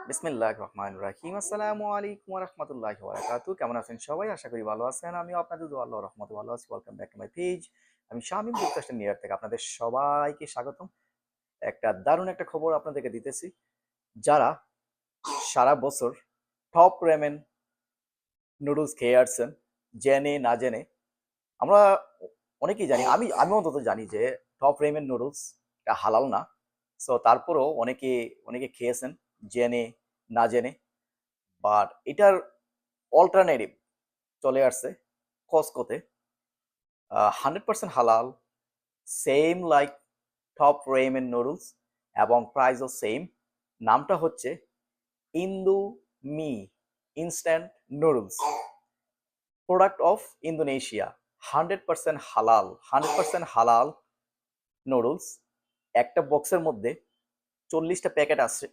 বিসমিল্লাহির রহমানির রহিম। আসসালামু আলাইকুম ওয়া রাহমাতুল্লাহি ওয়া বারাকাতুহু। কেমন আছেন সবাই? আশা করি ভালো আছেন। আমিও আপনাদের দোয়া আল্লাহর রহমতে ভালো আছি। Welcome back to my page. আমি শামীম যুক্তরাষ্ট্রের নিউ ইয়র্ক থেকে আপনাদের সবাইকে স্বাগতম। দারুণ একটা খবর আপনাদেরকে দিতেছি। যারা সারা বছর টপ রেমেন নুডলস খেয়ে আসছেন, জেনে না জেনে, আমরা অনেকেই জানি, আমি অন্তত জানি যে টপ রেমেন নুডলস এটা হালাল না। সো তারপরেও অনেকে অনেকে খেয়েছেন জেনে না জেনে। বাট এটার অল্টারনেটিভ চলে আসছে কসকোতে, 100% হালাল, same like top ramen noodles এবং প্রাইসও সেম। নামটা হচ্ছে Indomie instant noodles, product of Indonesia. 100% হালাল নুডলস। একটা বক্সের মধ্যে 40টা প্যাকেট আছে,